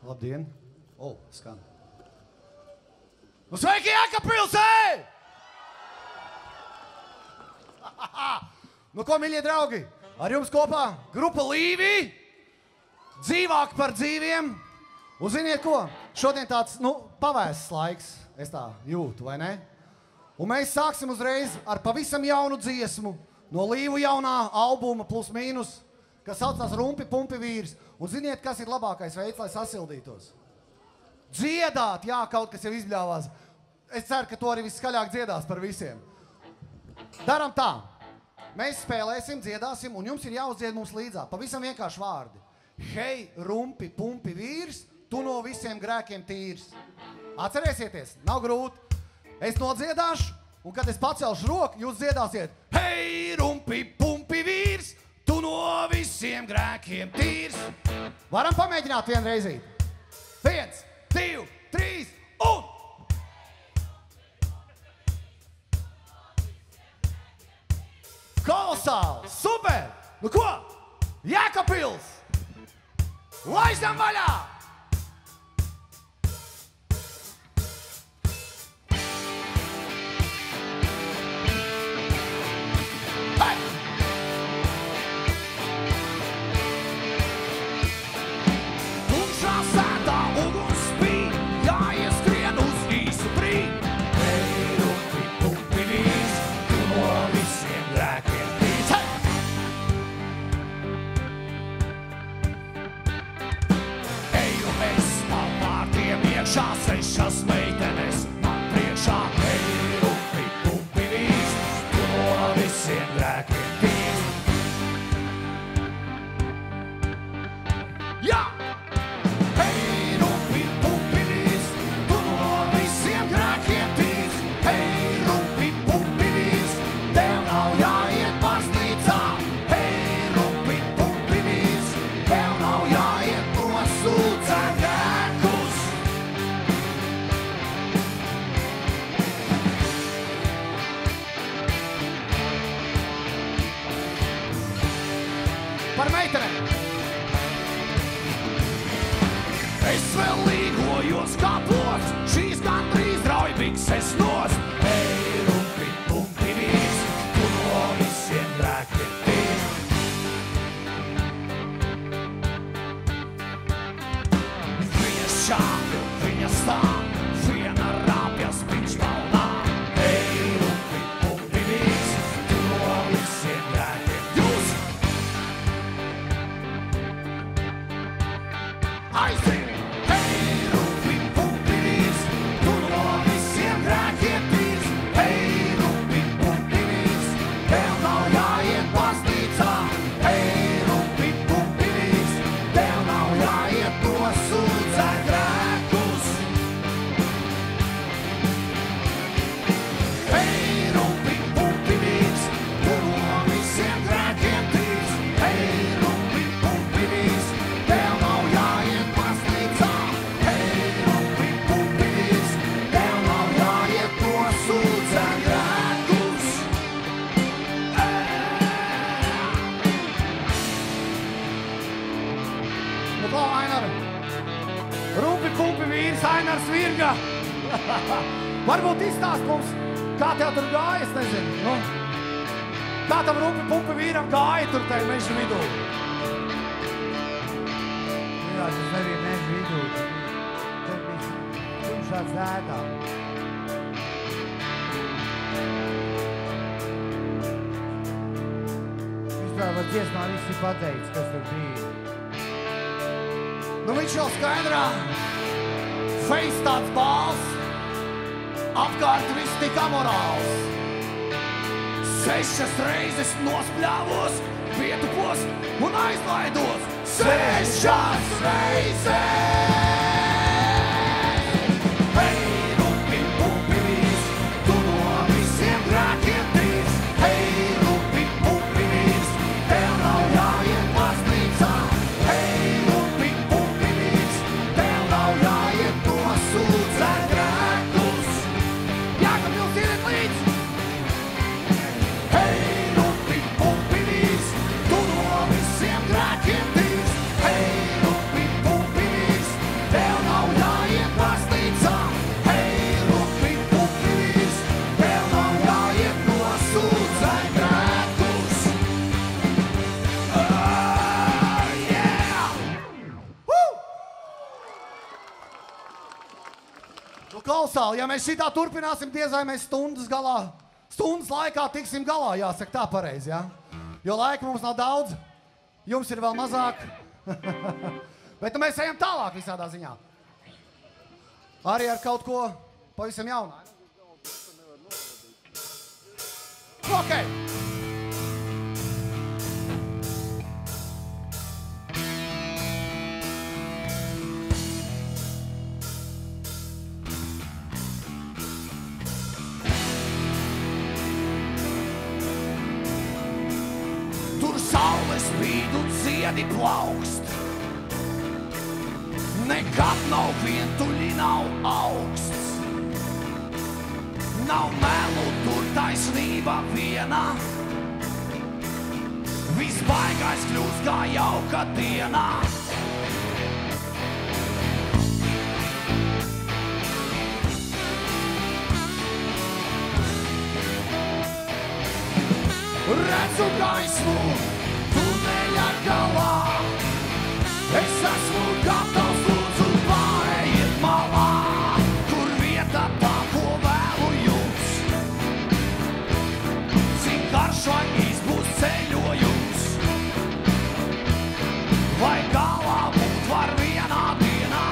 Labdien! Skan. Nu, sveiki, Jēkabpilsē! Nu, ko, miļie draugi? Ar jums kopā grupa Līvī, dzīvāk par dzīviem. Un ziniet ko? Šodien tāds, pavēsts laiks, es tā jūtu, vai ne? Un mēs sāksim uzreiz ar pavisam jaunu dziesmu no Līvu jaunā albuma plus mīnus, kas saucās Rumpi Pumpi vīrs. Un ziniet, kas ir labākais veids, lai sasildītos? Dziedāt, jā, kaut kas jau izbļāvās. Es ceru, ka to arī viskaļāk dziedās par visiem. Daram tā. Mēs spēlēsim, dziedāsim, un jums ir jāuzdzied mums līdzā. Pavisam vienkārši vārdi. Hei, rumpi, pumpi vīrs, tu no visiem grēkiem tīrs. Atcerēsieties, nav grūti. Es nodziedāšu, un kad es pacelšu roku, jūs dziedāsiet. Hei, rumpi, pumpi vīrs, tu no visiem grēkiem tīrs. Varam pamēģināt vienreizīt. 1, 2, 3, un! Kolosāli! Super! Nu ko? Jēkabpils! Laižam vaļā! Hei! Tumšā sētā uguns spīd, jāieskrien uz īsu brīdi. Hei, rumpi, pumpi vīrs, tu no visiem grēkiem tīrs. Hei! Eju es pa vārtiem iekšā, sešas meitenes man priekšā. Hei, rumpi, pumpi vīrs, tu no visiem grēkiem tīrs. Jā! Hei, rumpi, pumpi vīrs, tu no visiem grēkiem tīrs. Hei, rumpi, pumpi vīrs, tev nav jāiet baznīcā. Hei, rumpi, pumpi vīrs, tev nav jāiet nosūdzēt grēkus. Par meitenēm! Es vēl līgojos kā plots, šīs gandrīz rauj bikses nost. Hei, rumpi, pumpi vīrs, tu no visiem grēkiem tīrs. Viņas šāpja, viņas stāv, viena rāpjas piņšpalnā. Hei, rumpi, pumpi vīrs, tu no visiem grēkiem jūs. Aiziet! Varbūt izstāst mums, kā tev tur gāja, es nezinu. Kā tam rumpi pumpi vīram gāja tur tai meža vidū? Jā, tas nebija meža vidū. Tur bija tumšā sētā. Vispār dziesmā viss ir pateikts, kas tur bija. Nu viņš jau skaidrā. Face tāds bāls. Apkārt viss tik amorāls. 6 reizes nospļāvos, pietupos un aizlaidos. 6 reizes! Hei, rumpi, pumpi vīrs, tu no visiem grēkiem tīrs. Hei, rumpi, pumpi vīrs, tev nav jāiet baznīcā. Hei, rumpi, pumpi vīrs, tev nav jāiet nosūdzēt grēkus. Jēkabpils iet līdz! Hei, rumpi, pumpi vīrs, tu no visiem grēkiem tīrs. Hei, rumpi, pumpi vīrs, kolosāli. Ja mēs šitā turpināsim, diez vai mēs stundas laikā tiksim galā, jāsaka tā pareizi, jā? Jo laika mums nav daudz, jums ir vēl mazāk. Bet mēs ejam tālāk visādā ziņā. Arī ar kaut ko pavisam jaunā. Ok. Tur saule spīd un ziedi plaukst. Nekad nav vientuļi, nav augsts. Nav melu, tur taisnība viena. Viss baigais kļūst kā jauka diena. Redzu gaismu tuneļa galā. Es esmu gatavs, lūdzu, pārējiet malā. Kur vieta tā, ko vēlu jums? Cik garš vai īs būs ceļojums? Vai galā būt var vienā dienā?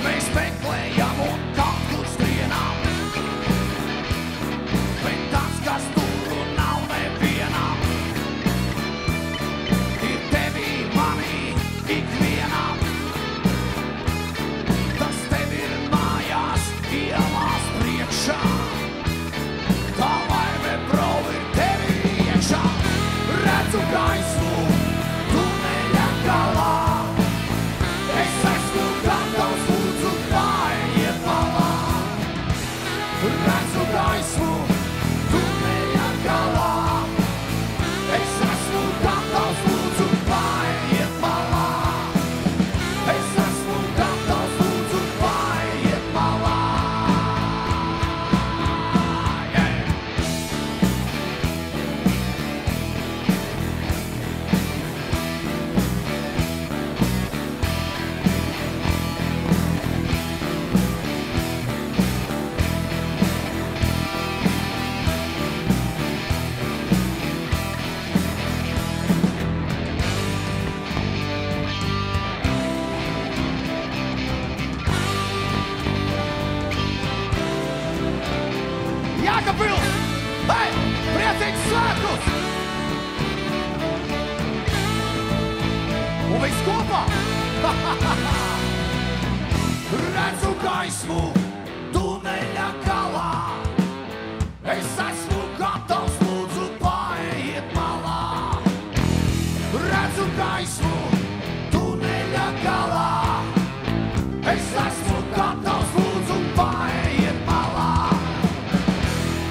Mēs meklējam un kaut kur skrienam. Bet tas, kas tur un nav nevienam, ir tevī, manī, ikvienam. Tas tev ir mājās, ielās priekšā. Tā laime brauv ir tevī iekšā. Redzu gaismu tuneļa galā. Es esmu gatavs, lūdzu, pārējiet malā. Redzu gaismu tuneļa galā. Es esmu gatavs, lūdzu, pārējiet malā. Es esmu gatavs, lūdzu, pārējiet malā. Jākapils! Hei! Priecīgs svētkus! Un viss kopā! Redzu gaismu tuneļa galā. Es esmu gatavs, lūdzu, pārējiet malā. Redzu gaismu tuneļa galā. Es esmu gatavs, lūdzu, pārējiet malā.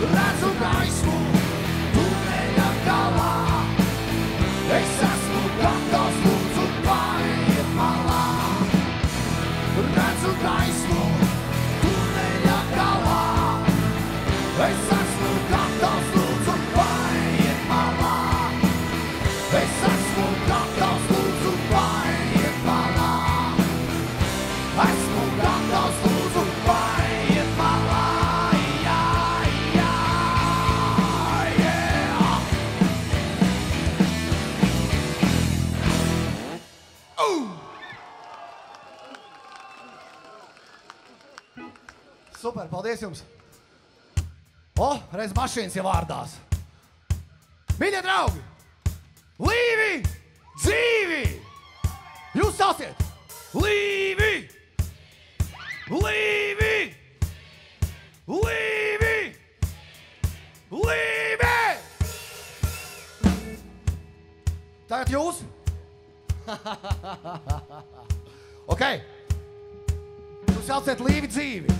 Redzu gaismu tuneļa galā. Es esmu gatavs, lūdzu, pārējiet malā. Redzu gaismu tuneļa galā. Es esmu gatavs, lūdzu, pārējiet malā. Es esmu gatavs, lūdzu, pārējiet malā. Esmu gatavs, lūdzu, pārējiet malā. Super, paldies jums. Reiz mašīnas jau vārdās. Mīļie draugi, Līvi, dzīvi! Jūs sauciet! Līvi! Līvi! Līvi! Līvi! Tagad jūs? Ok. Jūs sauciet Līvi, dzīvi.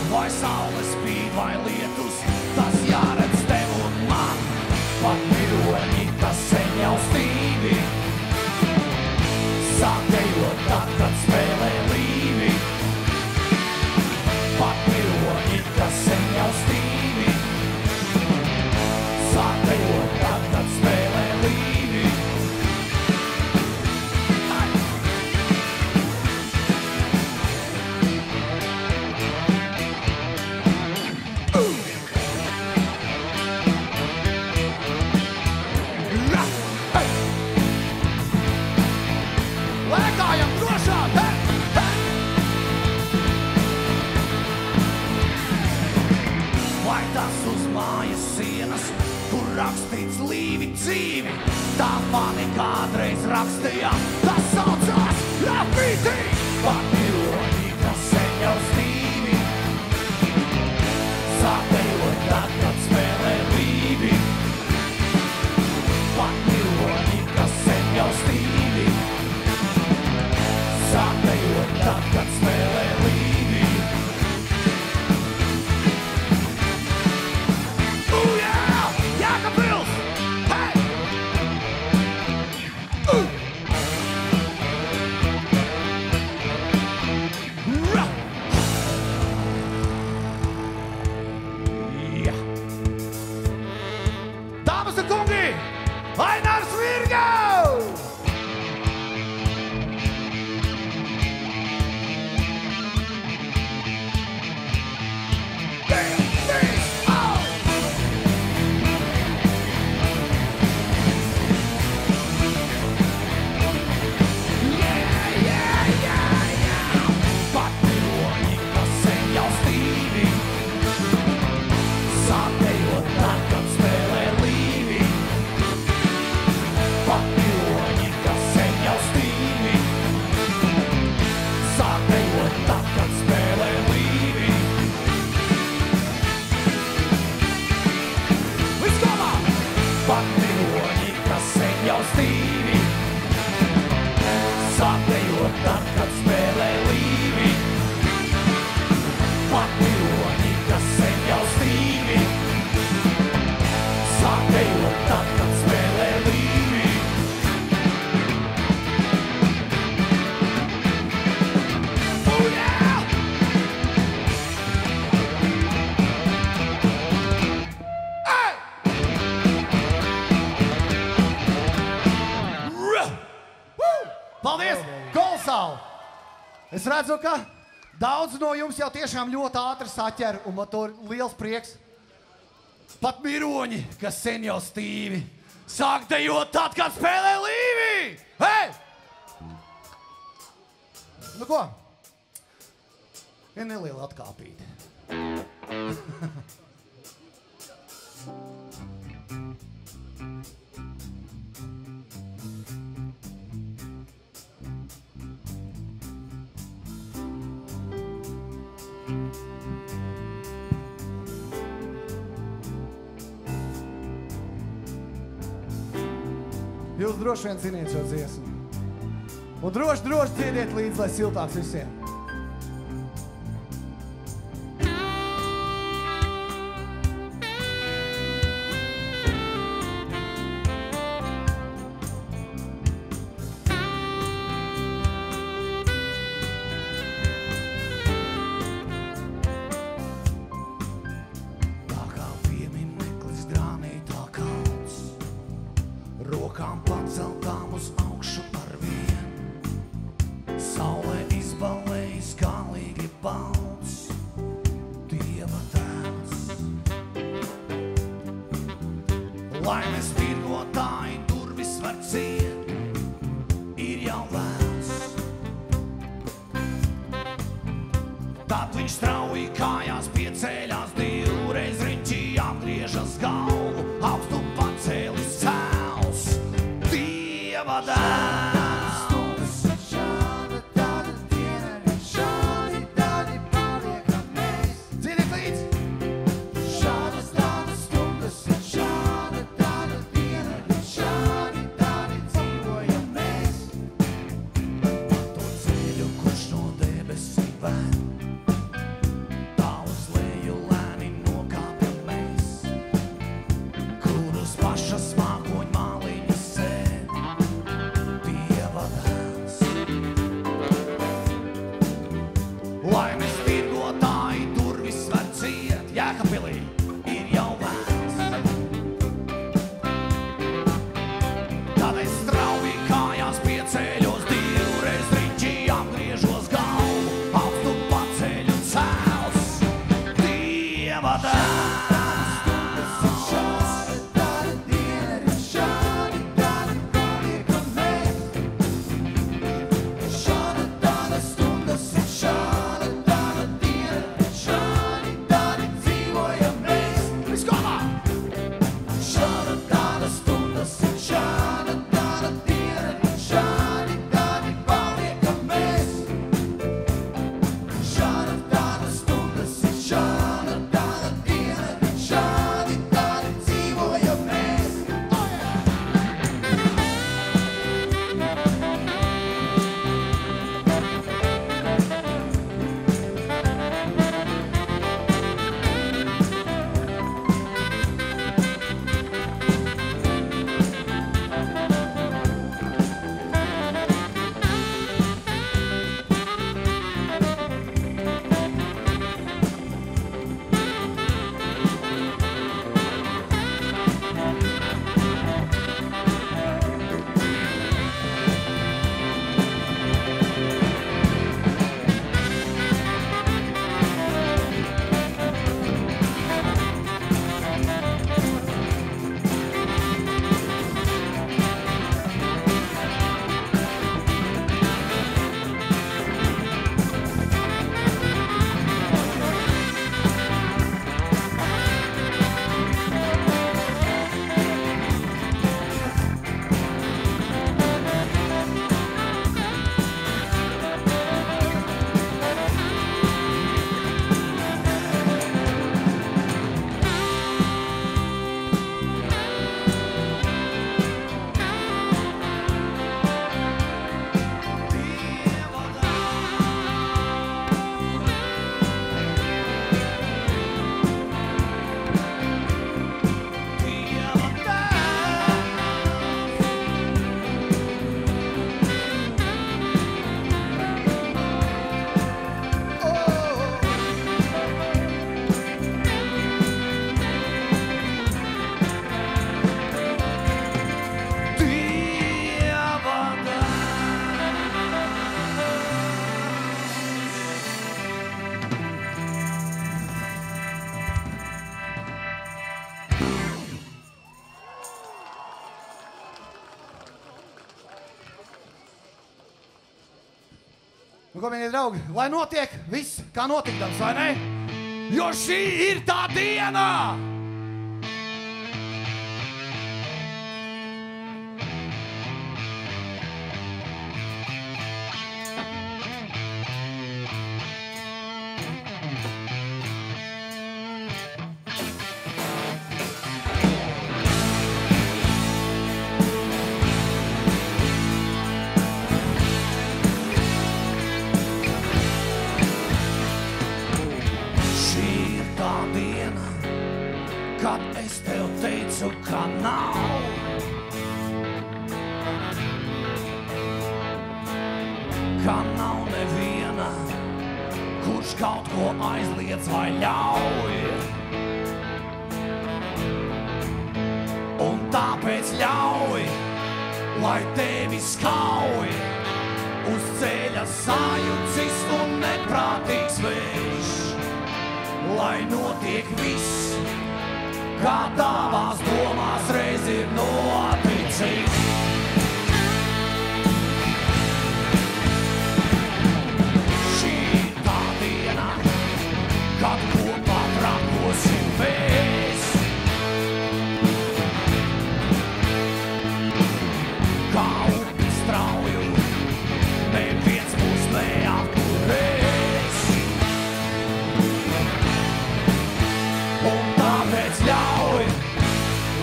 Vai saule spīd vai lietus, tas jāredz tev. pat miroņi, kas sen jau stīvi. Sāk dejot tad, kad spēlē līvi. Pat miroņi, kas sen jau stīvi. Sāk dejot tad, kad spēlē līvi. Lēkājam drošāk! Hei! Hei! Vai tas uz mājas sienas, kur rakstīts līvi dzīvi? Tā mani kādreiz rakstīja, tas saucās grafītī! Pat miroņi, kas sen jau stīvi. Sāk dejot tad, kad spēlē līvi. Pat miroņi, kas sen jau stīvi. Sāk dejot tad, kad spēlē līvi. Yeah! Jākapils! Hey! Rah! Yeah! Dāmas un kungi! Ainārs Virgau! Pat miroņi, kas sen jau stīvi. Sāk dejot tad, kad spēlē līvi. Pat miroņi, kas sen jau stīvi. Sāk dejot tad, kad spēlē līvi. Viss kopā! Pat miroņi, kas sen jau stīvi. Sāk dejot tad, kad spēlē līvi. Pat miroņi, kas sen jau stīvi. Sāk dejot tad, kad spēlē līvi. Oh yeah! Ei! Paldies! Kolosāli! Es redzu, ka daudz no jums jau tiešām ļoti ātri saķer, un man to ir liels prieks. Pat miroņi, kas sen jau stīvi, sāk dejot tad, kad spēlē līvi! Hei! Nu ko? Ir neliela atkāpīte. Jūs droši vien ziniet šo dziesmu. Un droši dziediet līdzi, lai siltāks visiem. Tā kā piemineklis grānītā kalns, rokām paceltām uz augšu arvien. Saule izbalējis kālīgi balts, Dieva tēls. Laimes virgotāji durvis var ciet, ir jau vēls. Tad viņš strauji kājās pieceļās, divreiz riņķī apgriežas galvu, augstu pacēlis cēls. Dieva dēls. Dziediet līdzi! To ceļu, kurš no debesīm ved, tā uz leju lēni nokāpjam mēs, kurus paši Tumšas mākoņu māliņas sēd, Dieva dēls. Laimes tirgotāji durvis var ciet, Jēkabpilī ir jau vēls. Tad es strauji kājās pieceļos, divreiz riņķī apgriežos galvu, augstu paceļu cēls, Dieva dēls. Nu, ko, mīļie draugi, lai notiek viss, kā notikdams, vai ne? Jo šī ir tā diena! Kad es tev teicu, ka nav, ka nav neviena, kurš kaut ko aizliedz vai ļauj. Un tāpēc ļauj, lai tevi skauj, uz ceļa sajūcis un neprātīgs vējš, lai notiek viss, kā tavās domās reiz ir noticis. Šī ir tā diena, kad kopā trakosim mēs. Kā upi strauju, neviens mūs neapturēs. Un tāpēc ļauj,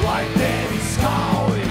lai tevi skauj,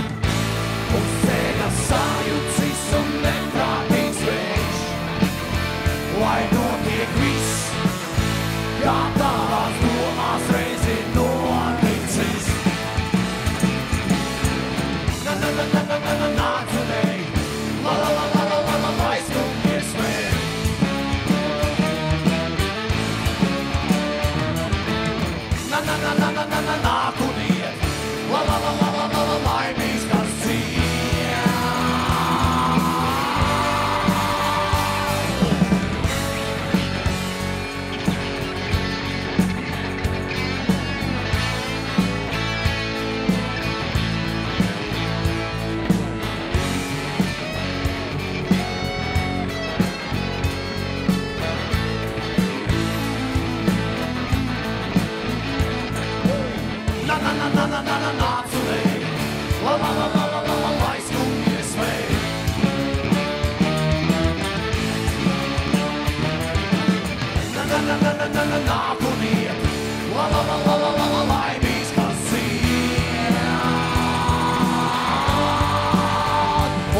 lai skumjies vēji. Nāk un iet, laimīs, kas iet.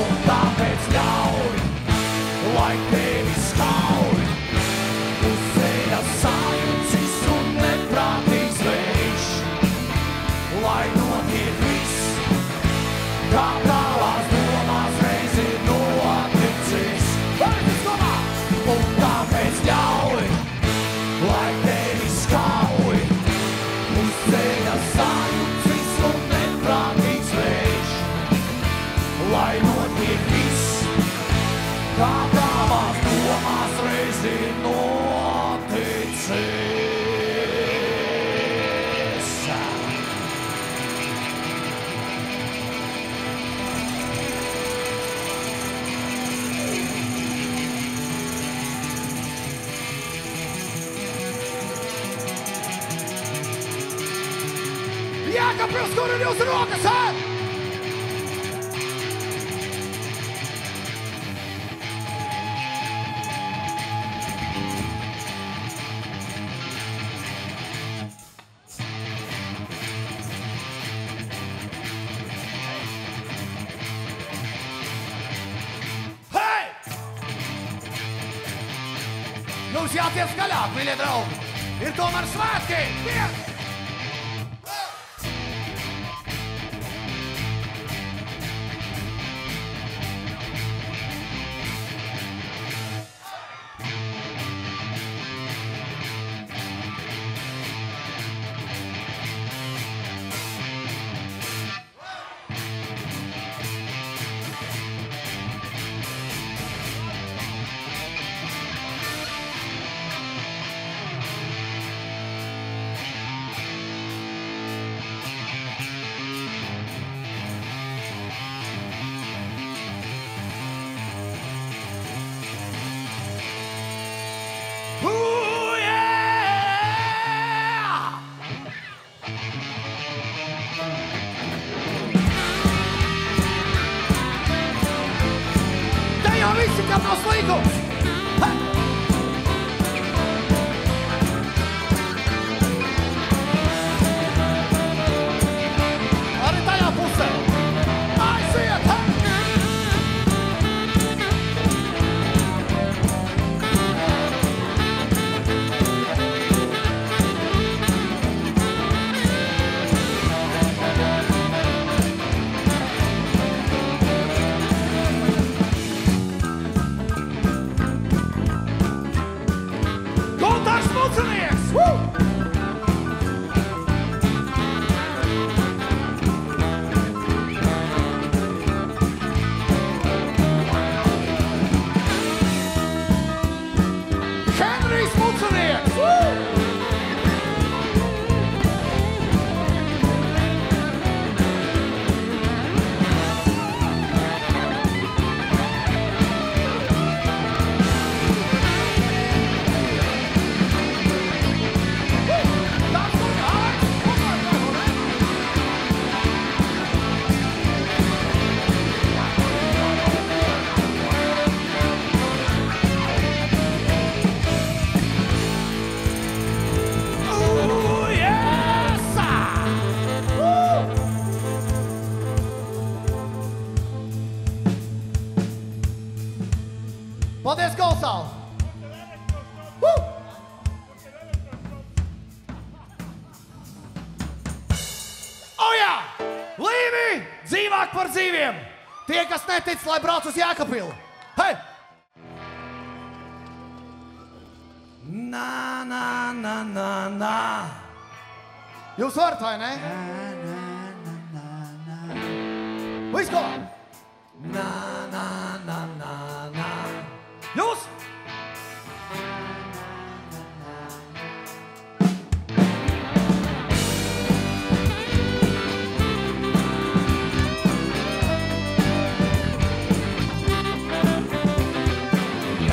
Un tāpēc ļauj, lai tevi skauj, uz ceļa sajucis un neprātīgs vējš. Lai notiek viss, kā tavās domās reiz ir noticis. Un tāpēc ļauj, lai tevi skauj, uz ceļa sajucis un neprātīgs vējš. Lai notiek viss, kā tavās domās reiz ir noticis. Jēkabpils, kur ir jūsu rokas, hē? Hei! Jums jātiek skaļāk, mīļie draugi! Ir tomēr svētki! Viens! Visi, kam nav slīkums! Arī tajā pusē! Aiziet! Paldies, Golsāl! O jā! Līvi! Dzīvāk par dzīviem! Tie, kas netic, lai brauc uz Jēkabpilu! Hei! Nā, nā, nā, nā, nā. Jūs varat, vai ne? Viss ko? Nā, nā, nā, nā, nā. Jūs?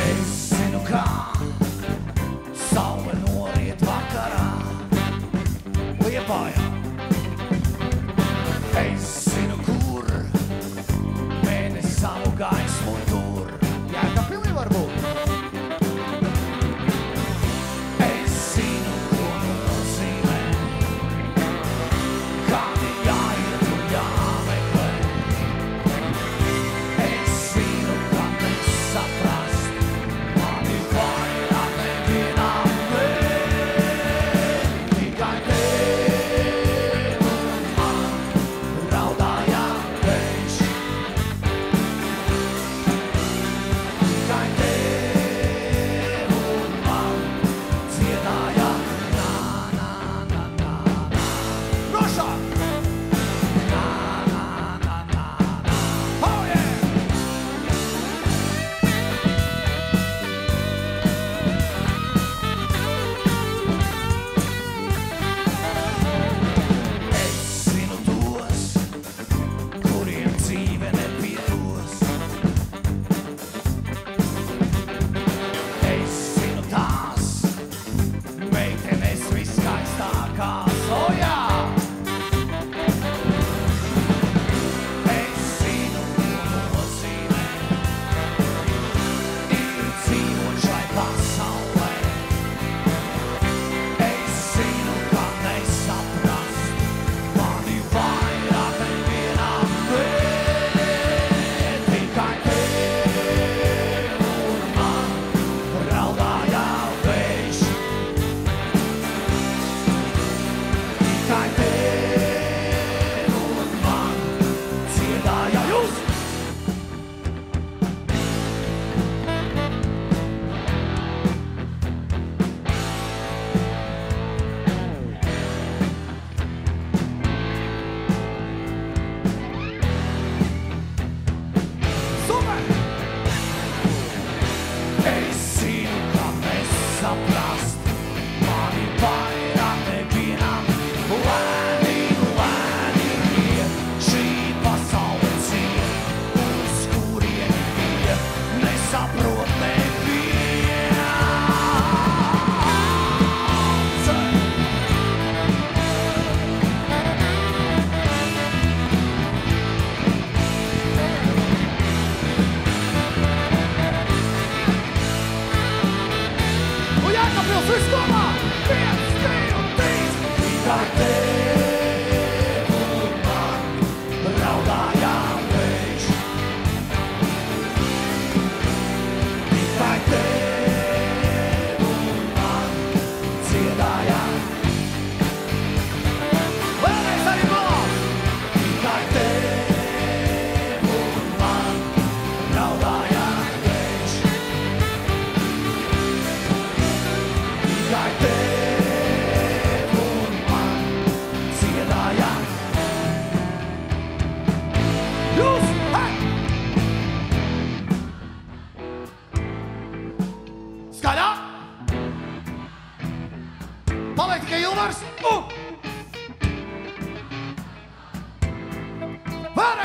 Es zinu, kā saule noriet vakarā Liepājā. Es zinu, kur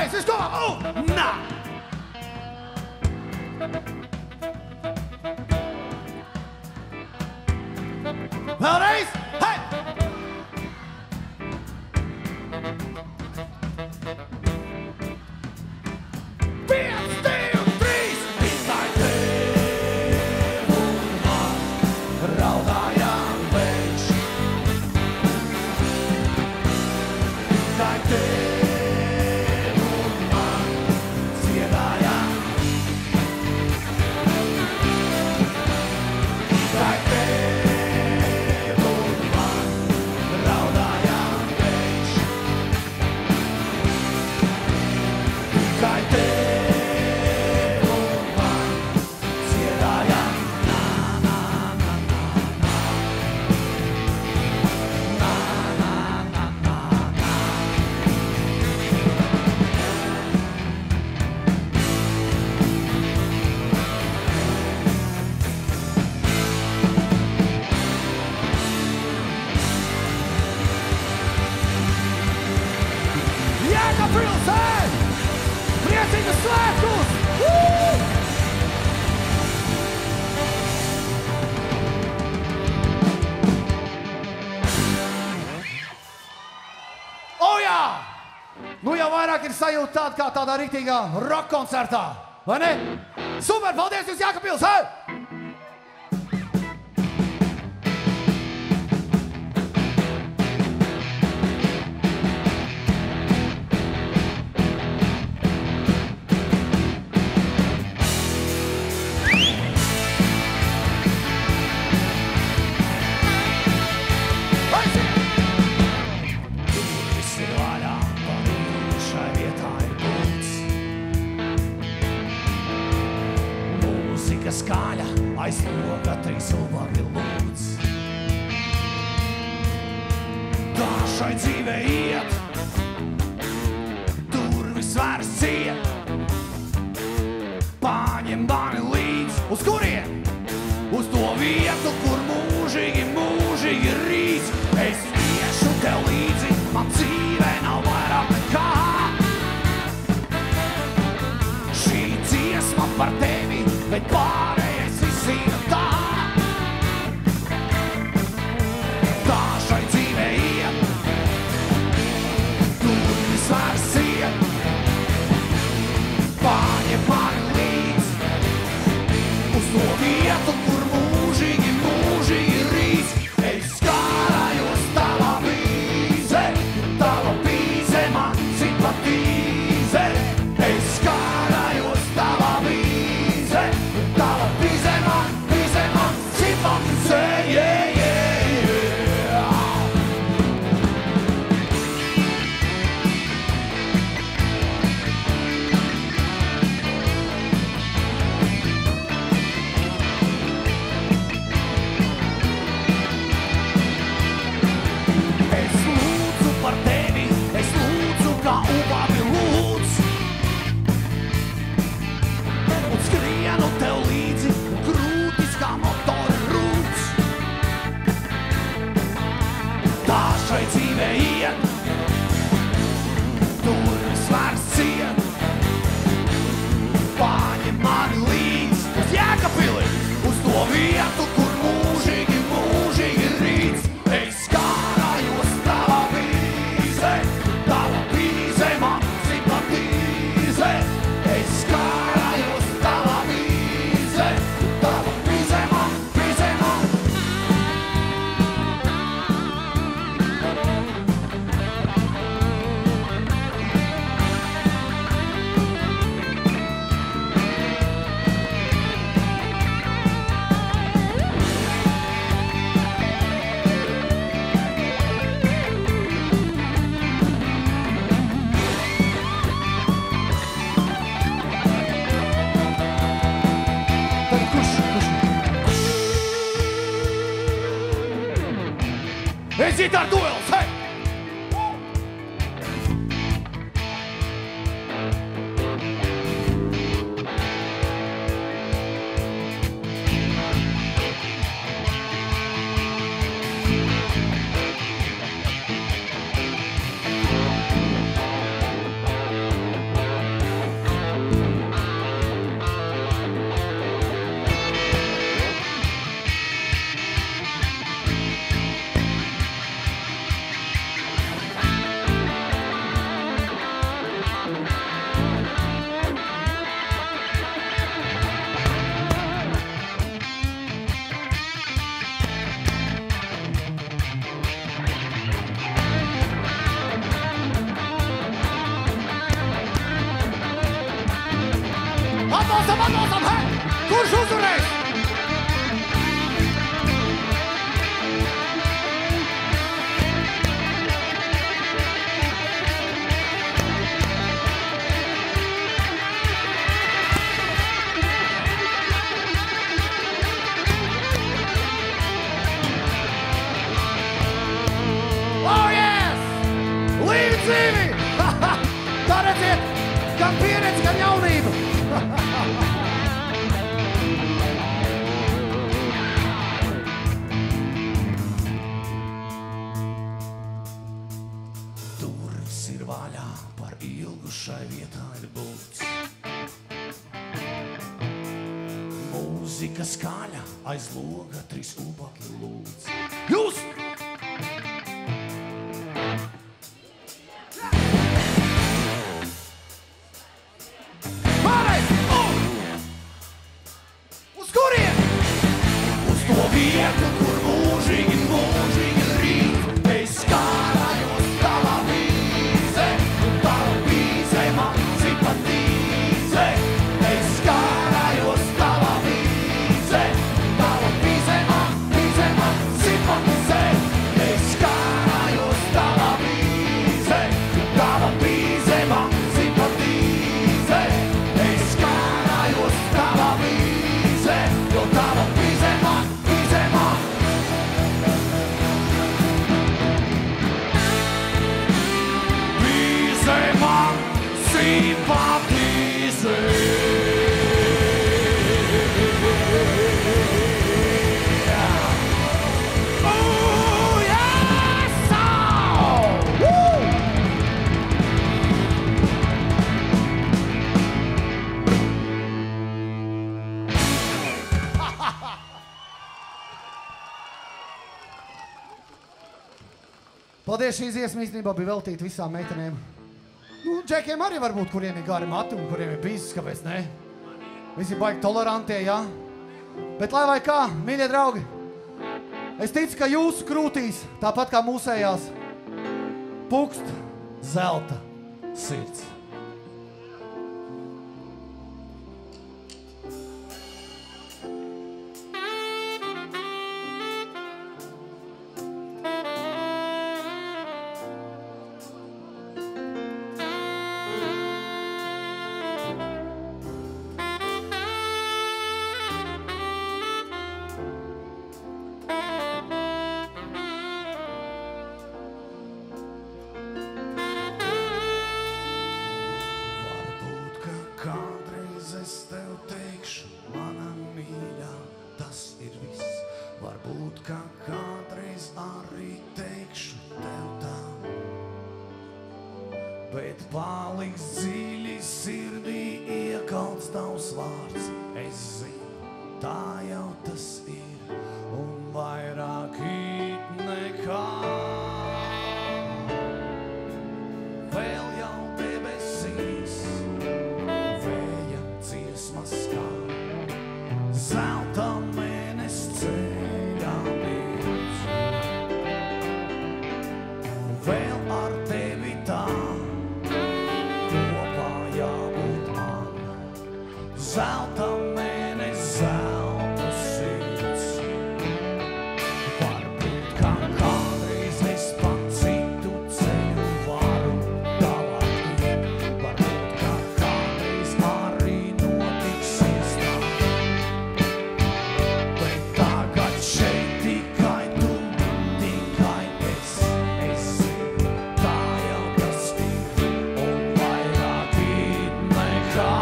Vēlreiz, viss kopā! Nā! Vēlreiz! Hei! Viens, divi, trīs! Tikai tev un man raudājām viņš. Tikai tev un man dziedājām. Tikai tev un man raudājām viņš. Tikai tev un man dziedājām. Na, na, na, na, na. Na, na, na, na, na. Jēkabpils, hei! Priecīgus svētkus! O jā! Nu jau vairāk ir sajūta tāda kā tādā rītīgā rock koncertā, vai ne? Super, paldies jums, Jēkabpils, hei! Visi vaļā, par šai vietā ir būts. Mūzika skaļa, aiz loga trīs ubagi lūdz. Tā šai dzīvē iet, durvis vairs ciet. Paņem mani līdz, uz kurien? Uz to vietu, kur mūžīgi, mūžīgi rīts. Es iešu tev līdzi, man dzīvē nav vairāk nekā. Šī dziesma par tevi, bet pārējais viss ir tā. Tā šai dzīvē iet, durvis vairs ciet. Paņem mani līdz, uz to vietu, kur mūžīgi, mūžīgi rīts. Es skārājos tavā bīze, tava bīze man simpatizē. Es skārājos tavā bīze, tava bīze man simpatizē. Yeah, yeah, yeah. Es lūdzu par tevi, es lūdzu kā ubagi lūdz. Un skrienu tev līdzi, un krūtis kā motori rūc. Tā šai dzīvē iet, durvis vairs ciet. Paņem mani līdz, uz Jēkabpili, uz to vietu, kur mūžīgi, mūžīgi rīts. Es skārājos tavā bīze, tava bīze man simpatizē. Es skārājos tavā bīze, tava bīze man. Zitār duels, hei! atbalstam, hei! Kurš uzvarēs? Oh, yes! Līvi dzīvi! Tā redziet, gan pieredze, gan jaunība! Durvis ir vaļā, par ilgu šai vietā ir būts. Mūzika skaļa, aiz loga 3 ubaki lūdz. Jūs! Vietu, kur mūžīgi rīt, es skārājos tava vīze, un tava vīze man simpatīze. Es skārājos tava vīze, tava vīze man simpatizē. Es skārājos tava vīze, tava vīze man simpatizē. Es skārājos tava vīze, jo tava vīze man simpatizē. Oh, yes! Woo! Paldies, šī dziesma īstenībā bija veltīta visām meitenēm. Nu, džekiem arī varbūt, kuriem ir gari mati un kuriem ir bīzes, kāpēc ne? Visi baigi tolerantie, jā? Bet lai vai kā, mīļie draugi, es ticu, ka jūsu krūtīs, tāpat kā mūsējās, pukst zelta sirds. Varbūt, ka kādreiz arī teikšu tev tā, bet paliks dziļi sirdī iekalts tavs vārds. Es zinu, tā jau tas ir, un vairāk it nekā. Vēl jau debesīs, vēja dziesmas kā zelta mēnes ceļā līdz. Vēl ar tevi tā kopā jābūt man. Zelta mēnes, zelta sirds. Varbūt kā kādreiz es pat citu ceļu varu galāt iet. Varbūt kā kādreiz arī notiksies tā. Bet tagad šeit tikai tu, tikai es zinu, tā jau tas ir, un vairāk it nekā.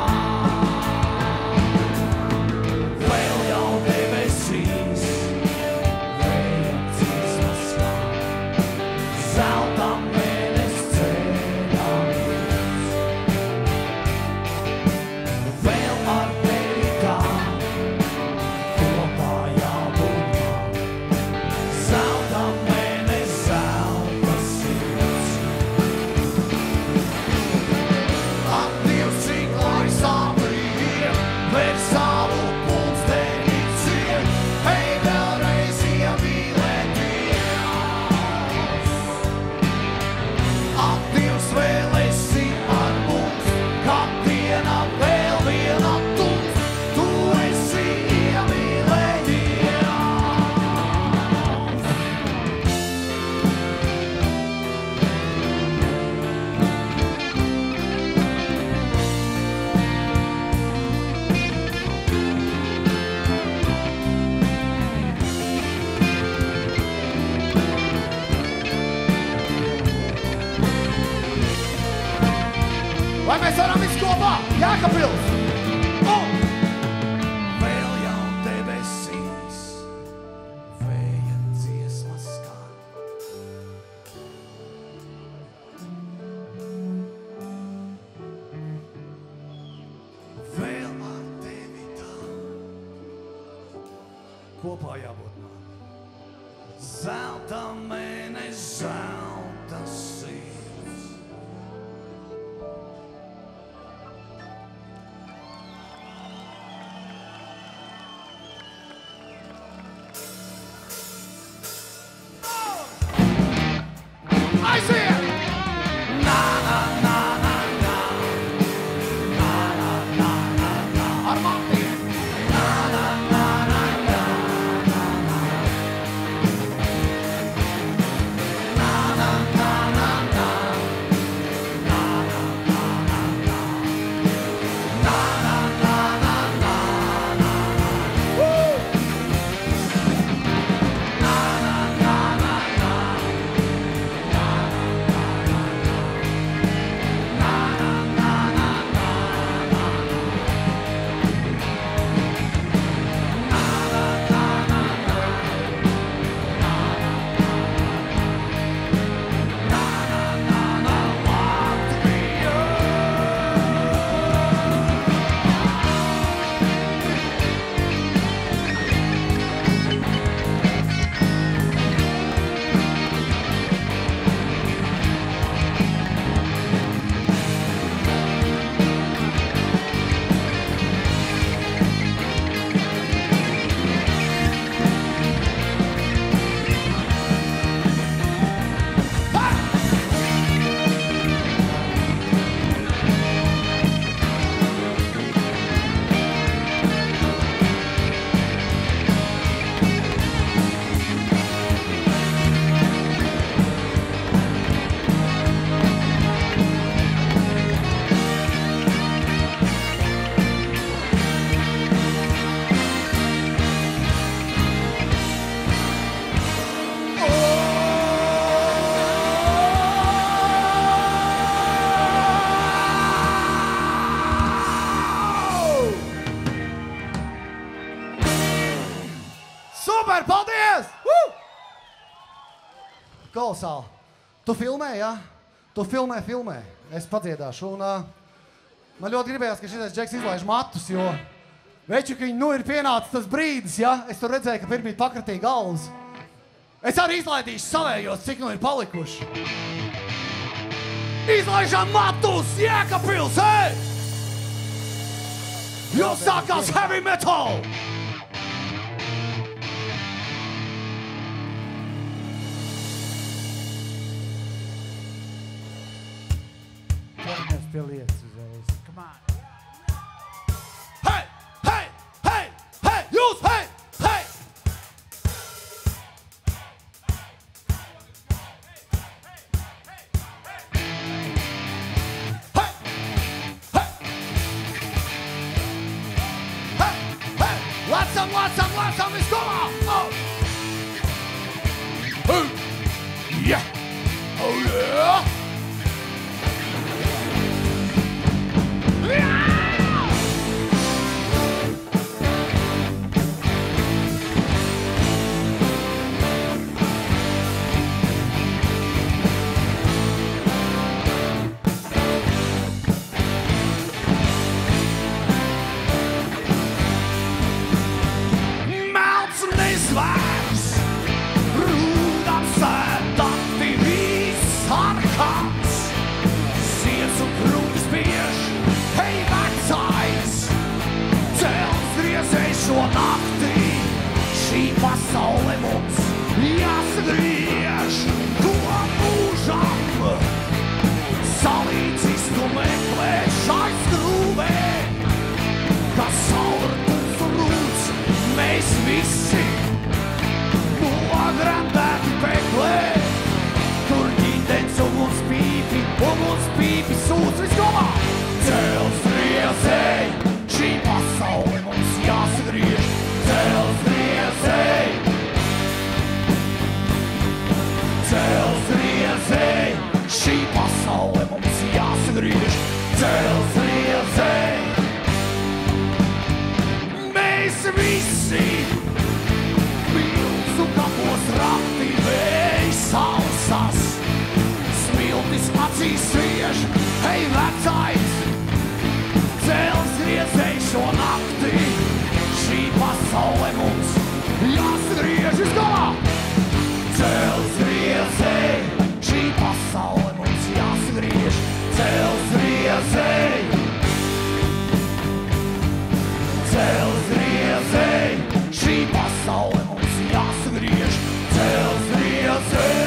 kopā, Jēkabpils! Un! Vēl jau debesīs vēja dziesmas skan. Vēl ar tevi tā kopā jābūt man. Zelta mēnes, zelta sirds. Aiziet! Na, na, na, na, na. Na, na, na, na, na. Ar Matiem! Na, na, na, na, na. Na, na, na, na, na. Na, na, na, na, na. Na, na, na, na, na. Woo! Na, na, na, na, na. Super, paldies! Woo! Kolosāli. Tu filmē, jā? Tu filmē. Es padziedāšu. Un man ļoti gribējās, ka šitais džeks izlaiž matus, jo veči, ka nu ir pienācis tas brīdis, jā? Es tur redzēju, ka pirmīt pakratīja galvas. Es arī izlaidīšu savējos, cik nu ir palikuši. Izlaižam matus, Jēkabpils, hei! Jo sākās heavy metal! Ķeramies pie lietas uzreiz. Come on. Hey, hey, hey, hey, jūs, hey, hey! Hey, hey! Hey, hey! Lecam, viss kopā! Oh! Yeah! Oh, yeah! Melts un izvār skriež, hei vecais, cels riezei šo naktī, šī pasaule mums jāsagriež izgalā. Cels riezei, šī pasaule mums jāsagriež, cels riezei. Cels riezei, šī pasaule mums jāsagriež, cels riezei.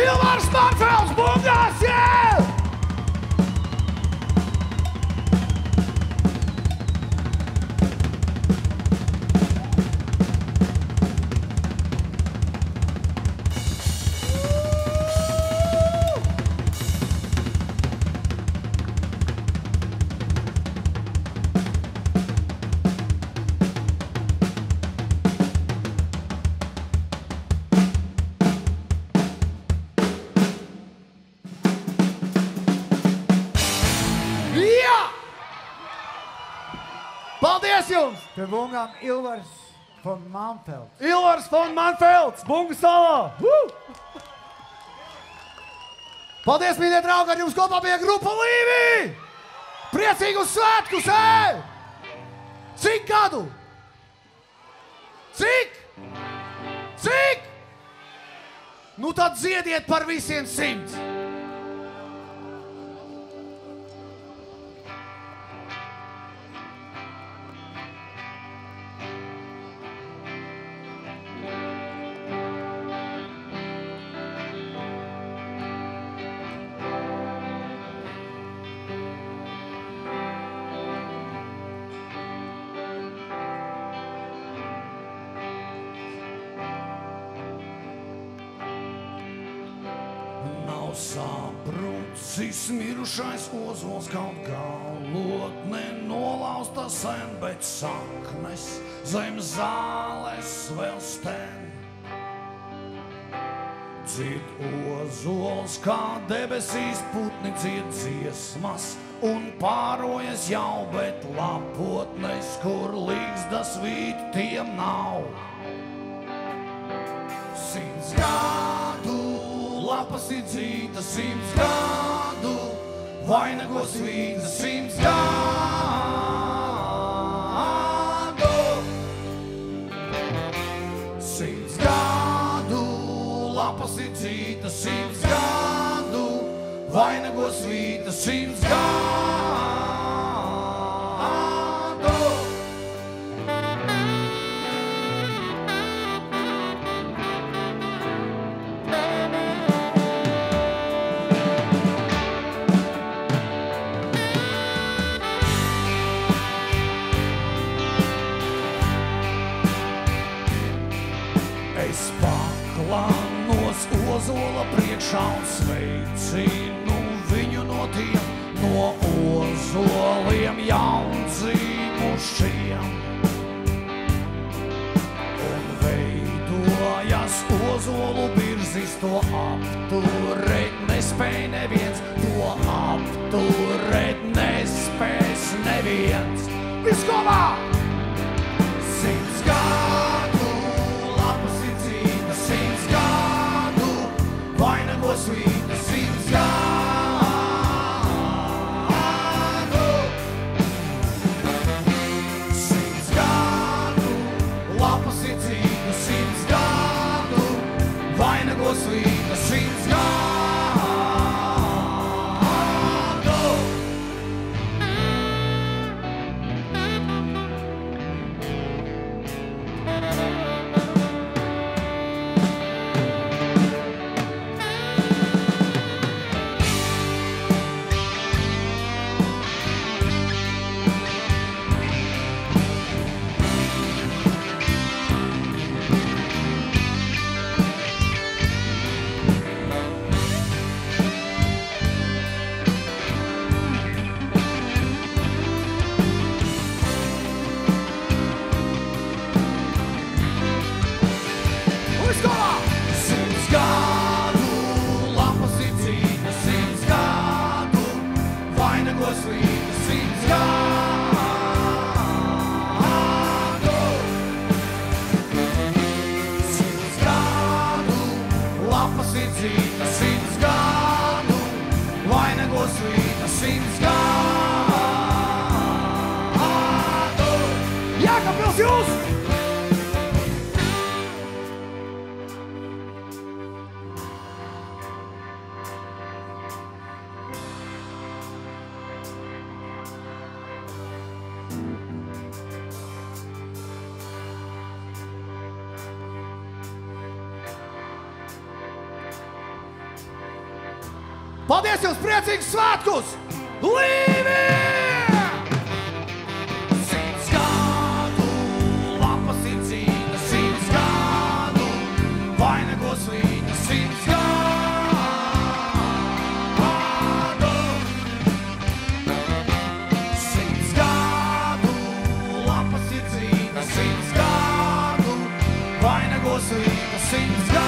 Ilmārs Manfelds, bumdās, jēl! Paldies jums! Te bungām Ilvars von Manfelds. Ilvars von Manfelds, bungu salā! Paldies, mīļie draugi, ar jums kopā bija grupa Līvi! Priecīgus svētkus, ej! Cik gadu? Cik? Cik? Nu tad dziediet par visiem 100! Sabrucis mirušais ozols kaut galotne nolausta sen, bet saknes zem zāles vēl sten. Dzied ozols kā debesīs putni dzied dziesmas un pārojas jau, bet lapotnes, kur līgzdas vīt, tiem nav. 100 gadu lapas ir dzīta, 100 gadu vainagos vīta, 100 gadu. 100 gadu lapas ir dzīta, 100 gadu vainagos vīta, 100 gadu. Ozola priekšā un sveicinu viņu no tiem, no ozoliem jaundzīmušiem. Un veidojas ozolu birzis, to apturēt nespēj neviens, to apturēt nespēs neviens. Viss kopā! 100 gadu lapas ir dzīta, 100 gadu vainagos vīta, 100 gadu. 100 gadu lapas ir dzīta, 100 gadu vainagos vīta, 100 gadu. Paldies jums, priecīgus svētkus! Līvi! 100 gadu lapas ir dzīta, 100 gadu vainagos vīta, 100 gadu. 100 gadu lapas ir dzīta, 100 gadu vainagos vīta, 100 gadu.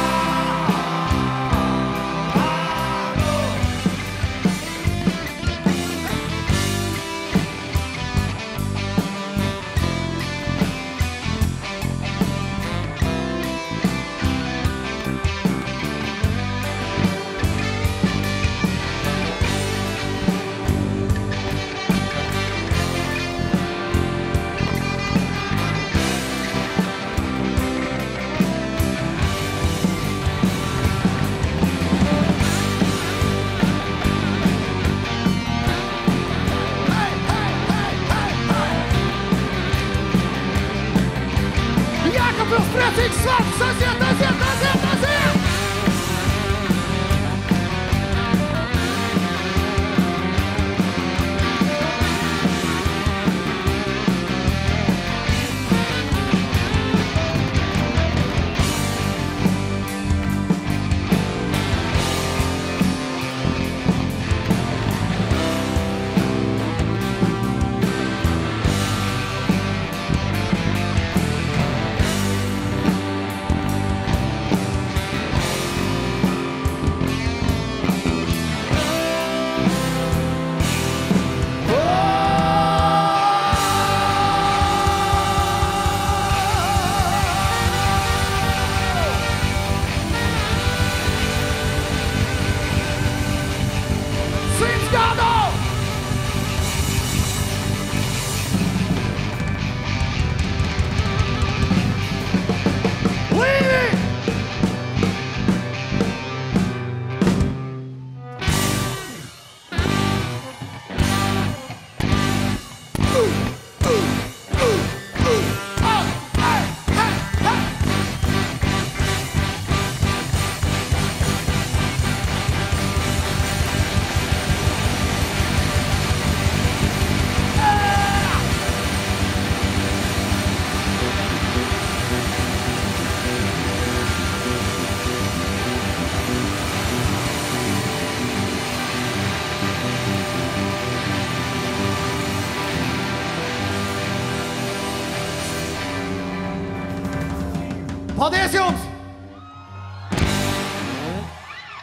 Paldies jums!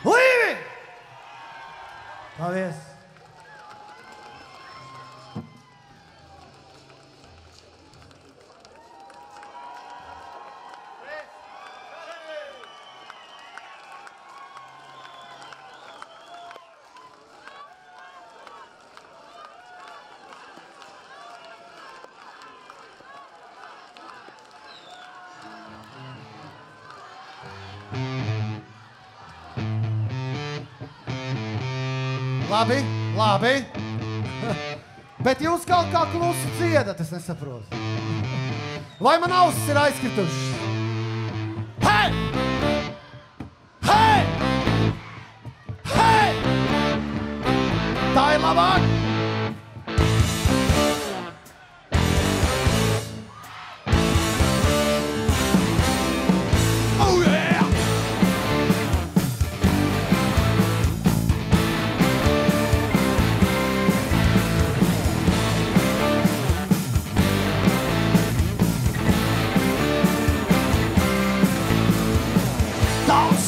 Līvi! Paldies! Labi, labi. Bet jūs kaut kā klusi dziedat, es nesaprotu. Vai man ausis ir aizkritušas? Hei! Hei! Hei! Tā ir labāk! Oh yeah!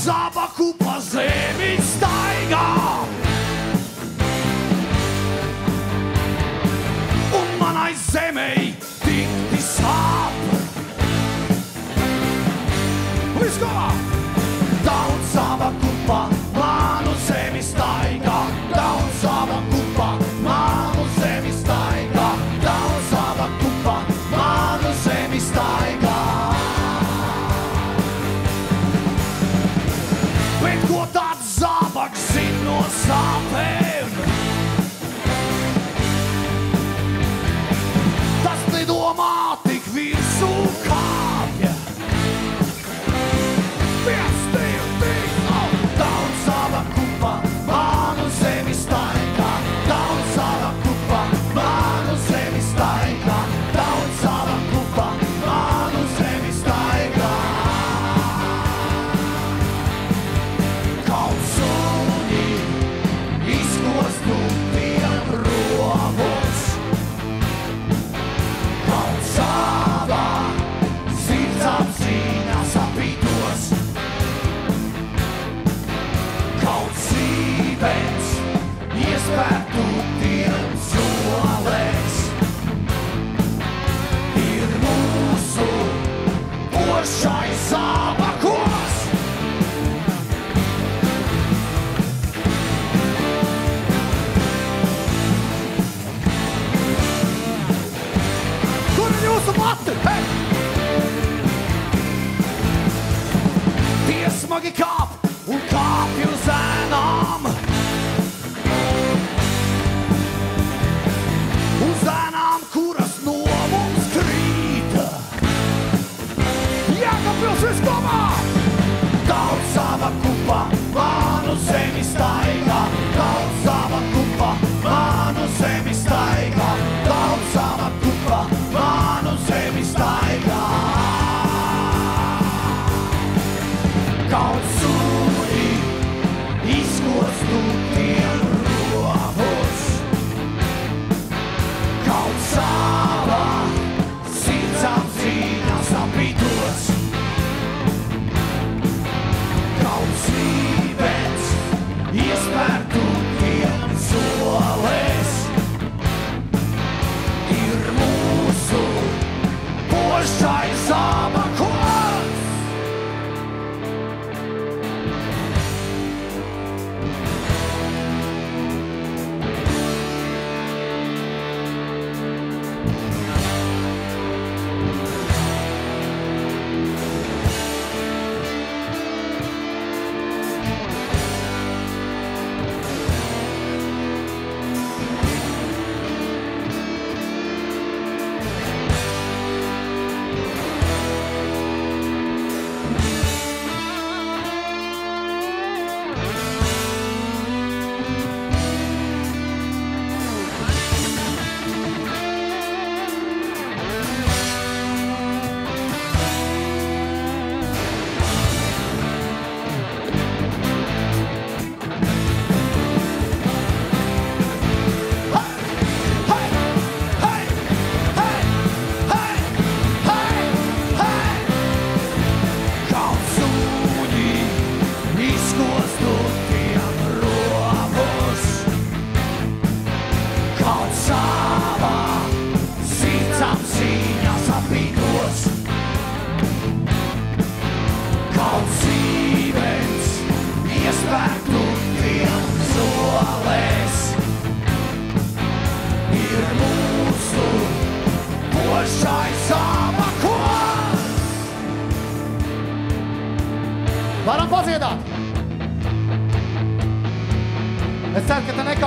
Zabaku pa zemi staigā un manai zemei tikti sāp. Viss kopā! Daudz zabaku pa manu zemi staigā, daudz zabaku pa manu zemi staigā, daudz zabaku pa manu zemi staigā. Bet ko tāds zābaks zin no sāpēm? Tas nedomā tik virsū kāpja. Viens, divi, trīs, daudz zābaku pa manu zemi staigā, daudz zābaku pa manu zemi staigā, daudz zābaku pa manu zemi staigā. Kaut suņi izkostu tiem robus, kaut savā sirds apziņās apītos, kaut sīvens iespētu tiem solēs. Ir mūsu pošai zābakos. Kur ir jūsu mati? Hei! Tie smagi kāp un kāpj uz ēnām.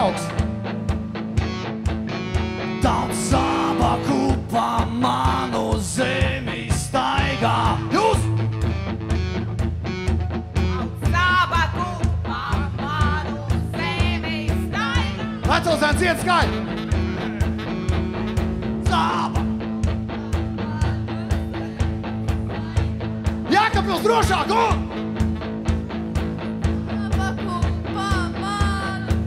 draugs. Daudz zābaku pa manu zemi staigā. Jūs! Zābaku pa manu zemi staigā. Vecozēns iet skaļi! Zāba! Jēkabpils drošāk! Un! Zābaku pa manu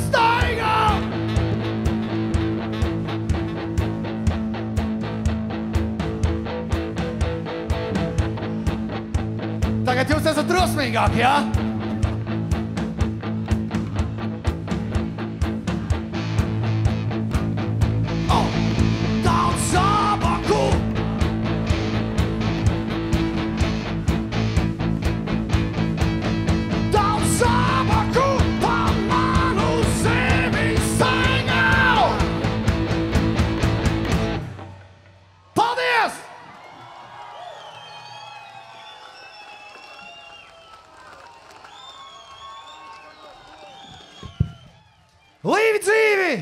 Staigā! Tagad jūs esat drosmīgāki, jā? Daudz zābaku! Daudz zābaku pa manu zemi staigā! Paldies! Līvi dzīvi!